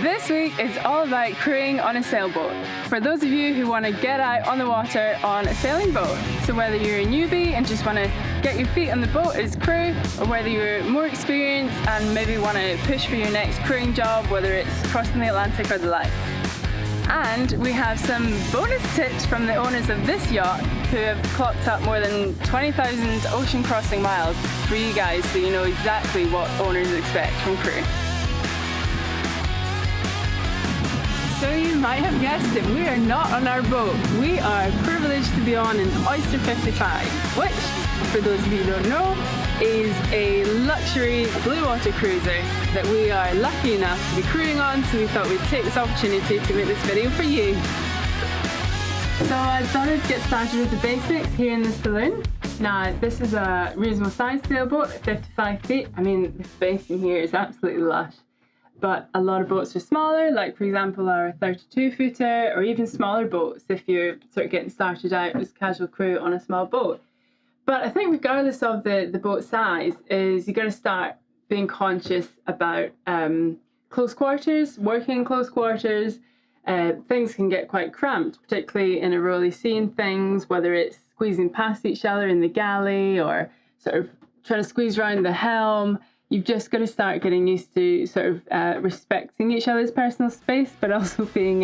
This week is all about crewing on a sailboat. For those of you who want to get out on the water on a sailing boat. So whether you're a newbie and just want to get your feet on the boat as crew, or whether you're more experienced and maybe want to push for your next crewing job, whether it's crossing the Atlantic or the Lights. And we have some bonus tips from the owners of this yacht who have clocked up more than 20,000 ocean crossing miles for you guys, so you know exactly what owners expect from crew. So you might have guessed it, we are not on our boat. We are privileged to be on an Oyster 55, which, for those of you who don't know, is a luxury blue water cruiser that we are lucky enough to be crewing on, so we thought we'd take this opportunity to make this video for you. So I thought I'd get started with the basics here in the saloon. Now, this is a reasonable sized sailboat at 55 feet. I mean, the space in here is absolutely lush. But a lot of boats are smaller, like for example our 32 footer, or even smaller boats if you're sort of getting started out as casual crew on a small boat. But I think regardless of the boat size, is you've got to start being conscious about close quarters, working in close quarters. Things can get quite cramped, particularly in a rolly sea and things, whether it's squeezing past each other in the galley or sort of trying to squeeze around the helm. You've just got to start getting used to sort of respecting each other's personal space, but also being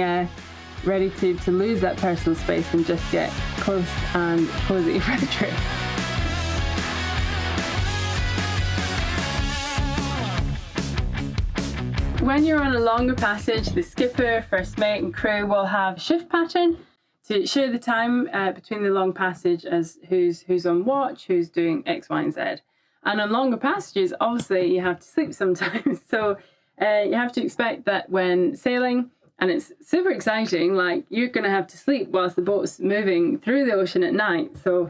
ready to lose that personal space and just get close and cozy for the trip. When you're on a longer passage, the skipper, first mate and crew will have a shift pattern to share the time between the long passage as who's on watch, who's doing X, Y and Z. And on longer passages, obviously, you have to sleep sometimes. So you have to expect that when sailing, and it's super exciting, like you're going to have to sleep whilst the boat's moving through the ocean at night. So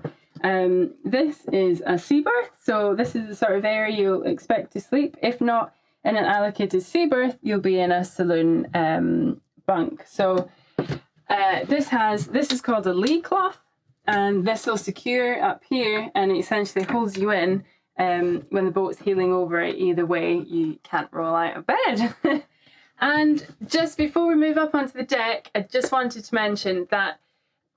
this is a sea berth. So this is the sort of area you'll expect to sleep. If not in an allocated sea berth, you'll be in a saloon bunk. So this is called a lee cloth, and this will secure up here and it essentially holds you in. When the boat's heeling over it, either way, you can't roll out of bed. And just before we move up onto the deck, I just wanted to mention that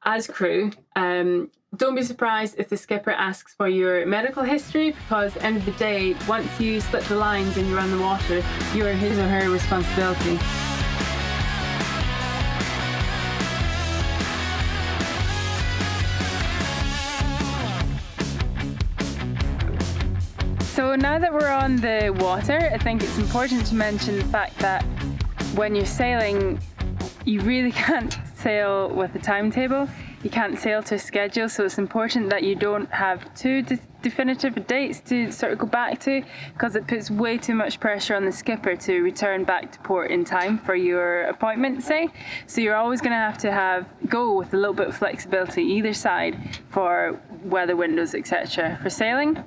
as crew, don't be surprised if the skipper asks for your medical history, because at the end of the day, once you slip the lines and you're on the water, you're his or her responsibility. So now that we're on the water, I think it's important to mention the fact that when you're sailing, you really can't sail with a timetable. You can't sail to a schedule, so it's important that you don't have too definitive dates to sort of go back to, because it puts way too much pressure on the skipper to return back to port in time for your appointment, say. So you're always going to have go with a little bit of flexibility either side for weather windows, etc. for sailing.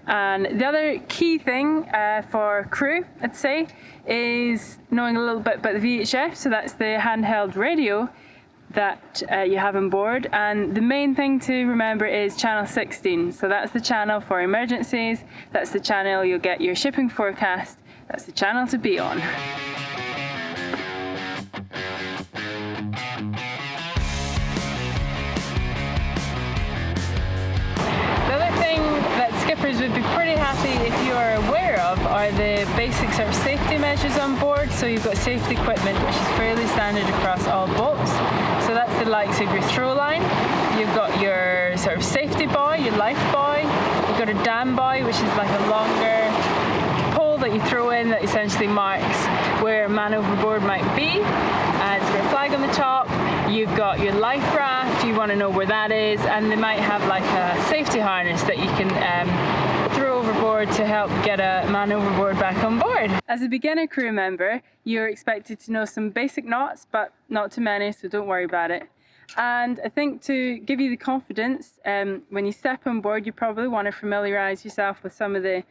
And the other key thing for crew, I'd say, is knowing a little bit about the VHF. So that's the handheld radio that you have on board. And the main thing to remember is channel 16. So that's the channel for emergencies. That's the channel you'll get your shipping forecast. That's the channel to be on. Skippers would be pretty happy if you are aware of are the basic sort of safety measures on board. So you've got safety equipment which is fairly standard across all boats. So that's the likes of your throw line, you've got your sort of safety buoy, your life buoy, you've got a dam buoy which is like a longer pole that you throw in that essentially marks where a man overboard might be. It's got a flag on the top. You've got your life raft, you want to know where that is, and they might have like a safety harness that you can throw overboard to help get a man overboard back on board. As a beginner crew member, you're expected to know some basic knots, but not too many, so don't worry about it. And I think to give you the confidence, when you step on board, you probably want to familiarise yourself with some of the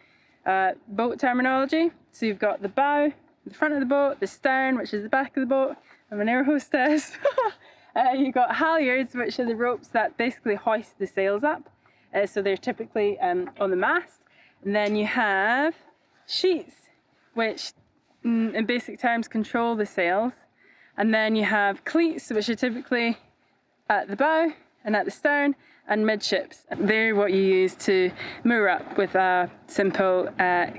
boat terminology. So you've got the bow, the front of the boat, the stern, which is the back of the boat. I'm an air hostess. You've got halyards, which are the ropes that basically hoist the sails up. So they're typically on the mast. And then you have sheets, which in basic terms, control the sails. And then you have cleats, which are typically at the bow and at the stern and midships. They're what you use to moor up with a simple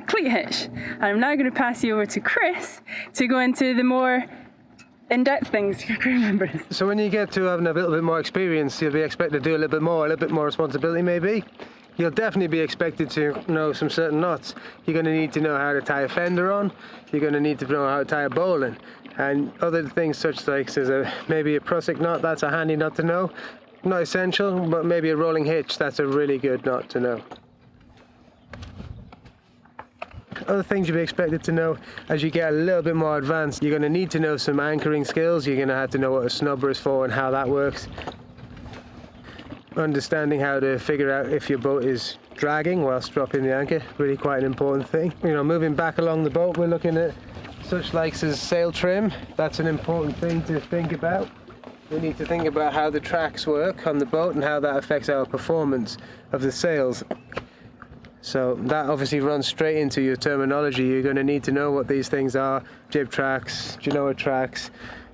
cleat hitch. And I'm now going to pass you over to Chris to go into the more in-depth things for crew members. So when you get to having a little bit more experience, you'll be expected to do a little bit more responsibility maybe. You'll definitely be expected to know some certain knots. You're going to need to know how to tie a fender on. You're going to need to know how to tie a bowline. And other things such like maybe a prusik knot, that's a handy knot to know. Not essential, but maybe a rolling hitch, that's a really good knot to know. Other things you'll be expected to know as you get a little bit more advanced, you're going to need to know some anchoring skills. You're going to have to know what a snubber is for and how that works. Understanding how to figure out if your boat is dragging whilst dropping the anchor, really quite an important thing. You know, moving back along the boat, we're looking at such likes as sail trim. That's an important thing to think about. We need to think about how the tracks work on the boat and how that affects our performance of the sails. So that obviously runs straight into your terminology. You're going to need to know what these things are: jib tracks, genoa tracks,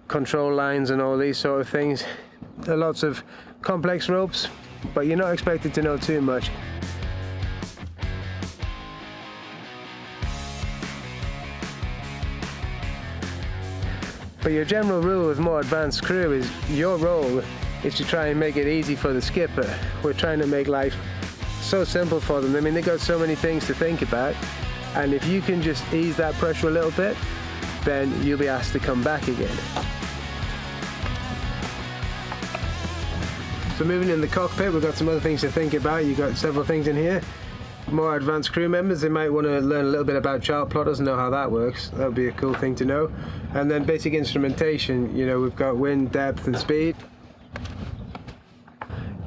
control lines and all these sort of things. There are lots of complex ropes, but you're not expected to know too much. But your general rule with more advanced crew is your role is to try and make it easy for the skipper. We're trying to make life so simple for them. I mean, they've got so many things to think about, and if you can just ease that pressure a little bit, then you'll be asked to come back again. So moving in the cockpit, we've got some other things to think about. You've got several things in here. More advanced crew members, they might want to learn a little bit about chart plotters and know how that works. That would be a cool thing to know. And then basic instrumentation, you know, we've got wind, depth and speed.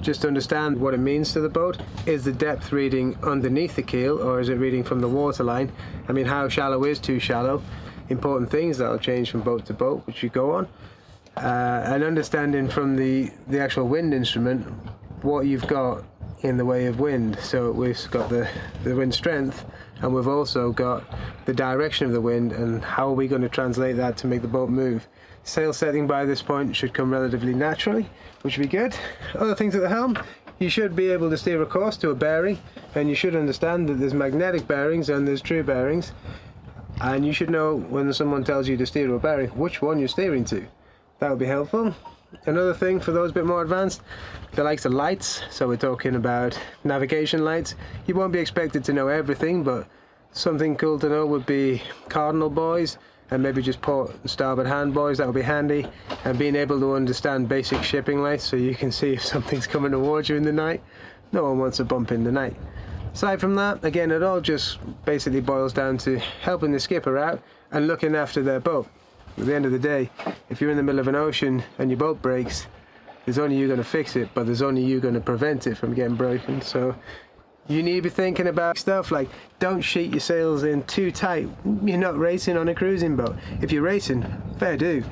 Just understand what it means to the boat. Is the depth reading underneath the keel or is it reading from the waterline? I mean, how shallow is too shallow? Important things that'll change from boat to boat, which you go on. And understanding from the actual wind instrument what you've got in the way of wind. So we've got the wind strength, and we've also got the direction of the wind, and how are we going to translate that to make the boat move. Sail setting by this point should come relatively naturally, which would be good. Other things at the helm, you should be able to steer a course to a bearing, and you should understand that there's magnetic bearings and there's true bearings, and you should know when someone tells you to steer to a bearing which one you're steering to. That would be helpful. Another thing for those a bit more advanced, the likes of lights. So we're talking about navigation lights. You won't be expected to know everything, but something cool to know would be cardinal buoys and maybe just port and starboard hand buoys. That would be handy. And being able to understand basic shipping lights so you can see if something's coming towards you in the night. No one wants a bump in the night. Aside from that, again, it all just basically boils down to helping the skipper out and looking after their boat. At the end of the day, if you're in the middle of an ocean and your boat breaks, there's only you going to fix it, but there's only you going to prevent it from getting broken. So you need to be thinking about stuff like, don't sheet your sails in too tight. You're not racing on a cruising boat. If you're racing, fair do.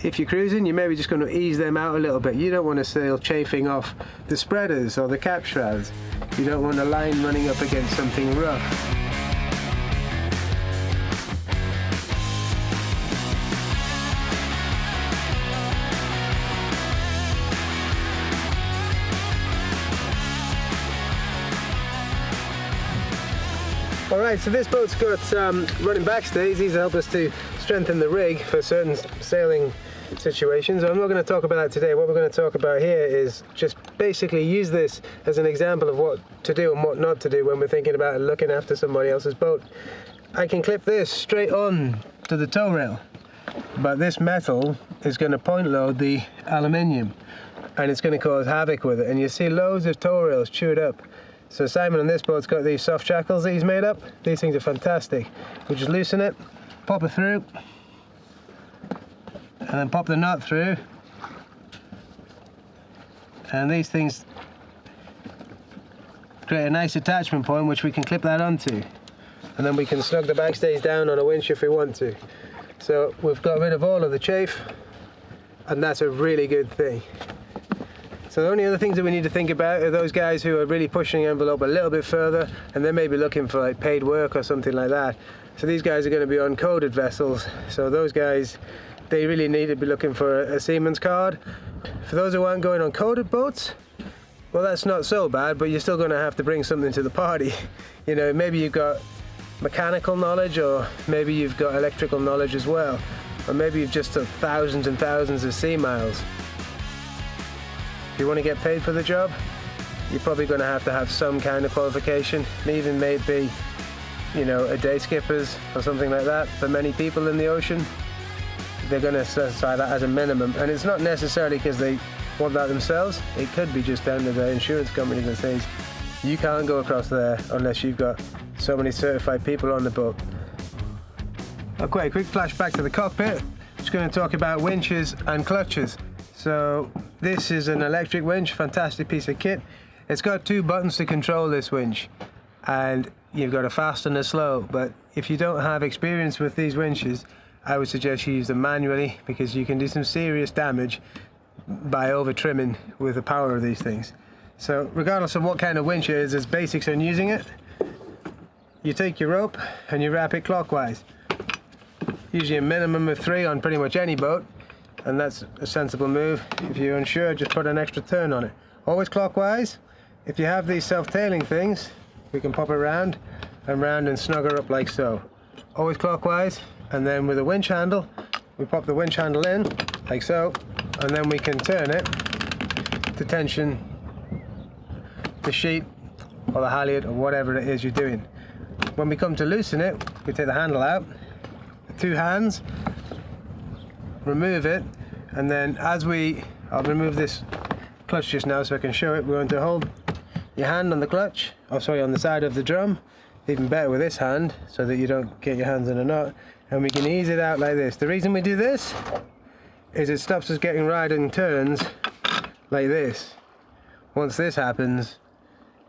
If you're cruising, you're maybe just going to ease them out a little bit. You don't want a sail chafing off the spreaders or the cap shrouds. You don't want a line running up against something rough. Alright, so this boat's got running backstays. These help us to strengthen the rig for certain sailing situations. I'm not going to talk about that today. What we're going to talk about here is just basically use this as an example of what to do and what not to do when we're thinking about looking after somebody else's boat. I can clip this straight on to the tow rail, but this metal is going to point load the aluminium and it's going to cause havoc with it, and you see loads of tow rails chewed up. So Simon on this boat's got these soft shackles that he's made up. These things are fantastic. We just loosen it, pop it through, and then pop the nut through. And these things create a nice attachment point which we can clip that onto. And then we can snug the backstays down on a winch if we want to. So we've got rid of all of the chafe, and that's a really good thing. So the only other things that we need to think about are those guys who are really pushing the envelope a little bit further, and they may be looking for like paid work or something like that. So these guys are going to be on coded vessels. So those guys, they really need to be looking for a seaman's card. For those who aren't going on coded boats, well, that's not so bad, but you're still going to have to bring something to the party. You know, maybe you've got mechanical knowledge, or maybe you've got electrical knowledge as well, or maybe you've just took thousands and thousands of sea miles. If you want to get paid for the job, you're probably going to have some kind of qualification, even maybe, you know, a day skipper's or something like that. For many people in the ocean, they're going to specify that as a minimum, and it's not necessarily because they want that themselves. It could be just down to the insurance company that says you can't go across there unless you've got so many certified people on the boat. Okay, quick flashback to the cockpit. Just going to talk about winches and clutches. So this is an electric winch, fantastic piece of kit. It's got 2 buttons to control this winch, and you've got a fast and a slow. But if you don't have experience with these winches, I would suggest you use them manually, because you can do some serious damage by over trimming with the power of these things. So regardless of what kind of winch it is, there's basics on using it. You take your rope and you wrap it clockwise. Usually a minimum of 3 on pretty much any boat, and that's a sensible move. If you're unsure, just put an extra turn on it. Always clockwise. If you have these self-tailing things, we can pop it round and snug her up like so. Always clockwise, and then with a winch handle, we pop the winch handle in like so, and then we can turn it to tension the sheet or the halyard or whatever it is you're doing. When we come to loosen it, we take the handle out, the 2 hands, remove it, and then I'll remove this clutch just now so I can show it. We're going to hold your hand on the clutch, on the side of the drum, even better with this hand so that you don't get your hands in a knot, and we can ease it out like this. The reason we do this is it stops us getting right in turns like this. Once this happens,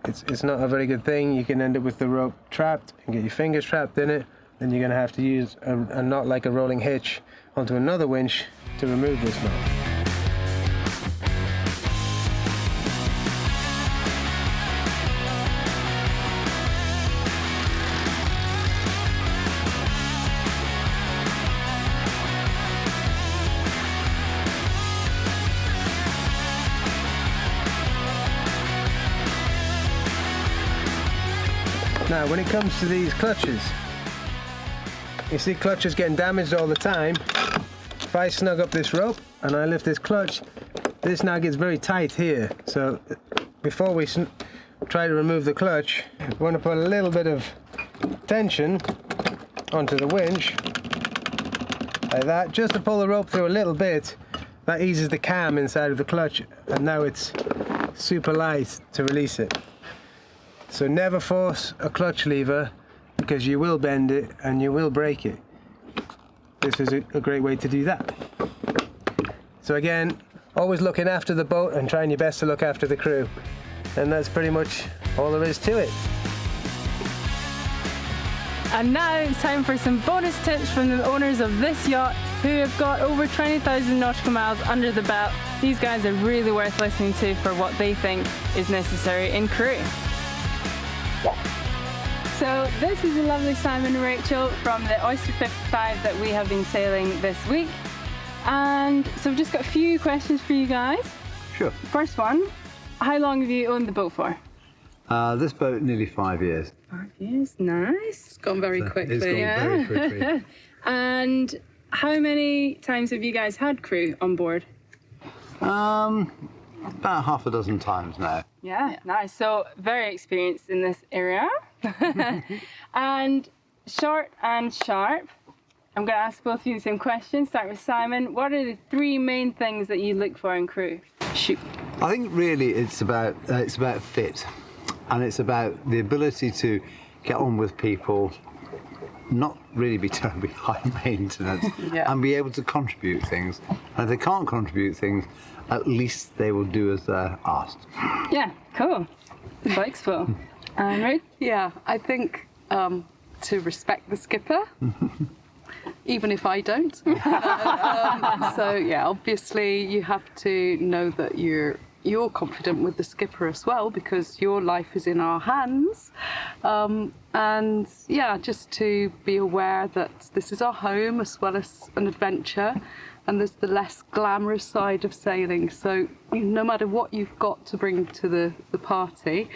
it's not a very good thing. You can end up with the rope trapped and get your fingers trapped in it. Then you're going to have to use a knot like a rolling hitch onto another winch to remove this knot. Now, when it comes to these clutches, you see clutches getting damaged all the time. If I snug up this rope and I lift this clutch, this now gets very tight here. So before we try to remove the clutch, we want to put a little bit of tension onto the winch, like that, just to pull the rope through a little bit. That eases the cam inside of the clutch, and now it's super light to release it. So never force a clutch lever, because you will bend it and you will break it. This is a great way to do that. So again, always looking after the boat and trying your best to look after the crew. And that's pretty much all there is to it. And now it's time for some bonus tips from the owners of this yacht, who have got over 20,000 nautical miles under the belt. These guys are really worth listening to for what they think is necessary in crew. So this is the lovely Simon and Rachel from the Oyster 55 that we have been sailing this week. And so we've just got a few questions for you guys. Sure. First one, how long have you owned the boat for? This boat, nearly 5 years. 5 years, nice. It's gone very quickly. It's gone very quickly. And how many times have you guys had crew on board? About half a dozen times now. Yeah, nice. So very experienced in this area. And short and sharp. I'm going to ask both of you the same question. Start with Simon. What are the 3 main things that you look for in crew? Shoot. I think really it's about fit, and it's about the ability to get on with people, not really be terribly high maintenance, and be able to contribute things. And if they can't contribute things, at least they will do as they're asked. Yeah, cool. Flexible. And Ruth? Yeah, I think to respect the skipper, even if I don't. So yeah, obviously you have to know that you're confident with the skipper as well, because your life is in our hands. And yeah, just to be aware that this is our home as well as an adventure, and there's the less glamorous side of sailing. So no matter what you've got to bring to the party,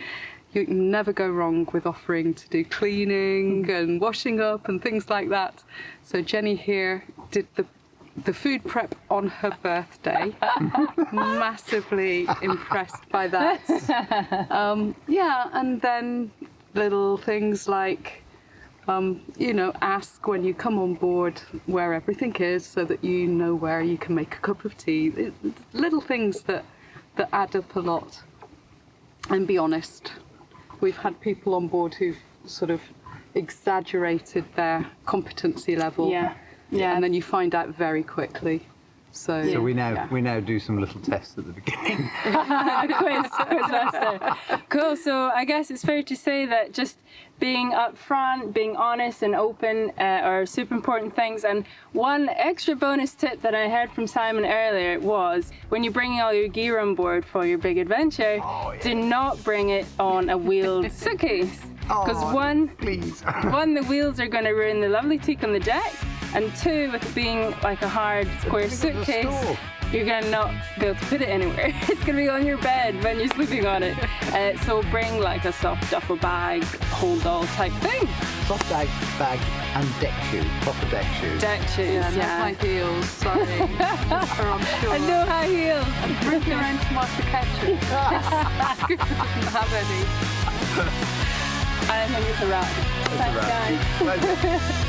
you can never go wrong with offering to do cleaning and washing up and things like that. So Jenny here did the food prep on her birthday. Massively impressed by that. Yeah, and then little things like, ask when you come on board where everything is so that you know where you can make a cup of tea. It's little things that add up a lot. And be honest. We've had people on board who've sort of exaggerated their competency level. Yeah. And then you find out very quickly. So we now do some little tests at the beginning. Quizmaster. Cool. So I guess it's fair to say that just being upfront, being honest and open are super important things. And one extra bonus tip that I heard from Simon earlier was when you're bringing all your gear on board for your big adventure, do not bring it on a wheeled suitcase. Because one, the wheels are going to ruin the lovely teak on the deck, and two, with it being like a hard square suitcase, you're going to not be able to put it anywhere. It's going to be on your bed when you're sleeping on it. So bring like a soft duffel bag, hold all type thing. Soft bag and deck shoes, proper deck shoes. Deck shoes, not high heels, sorry. Or I'm sure. And no high heels. And bring your own tomato ketchup. Skipper doesn't have any. I think it's a wrap. Thanks, guys.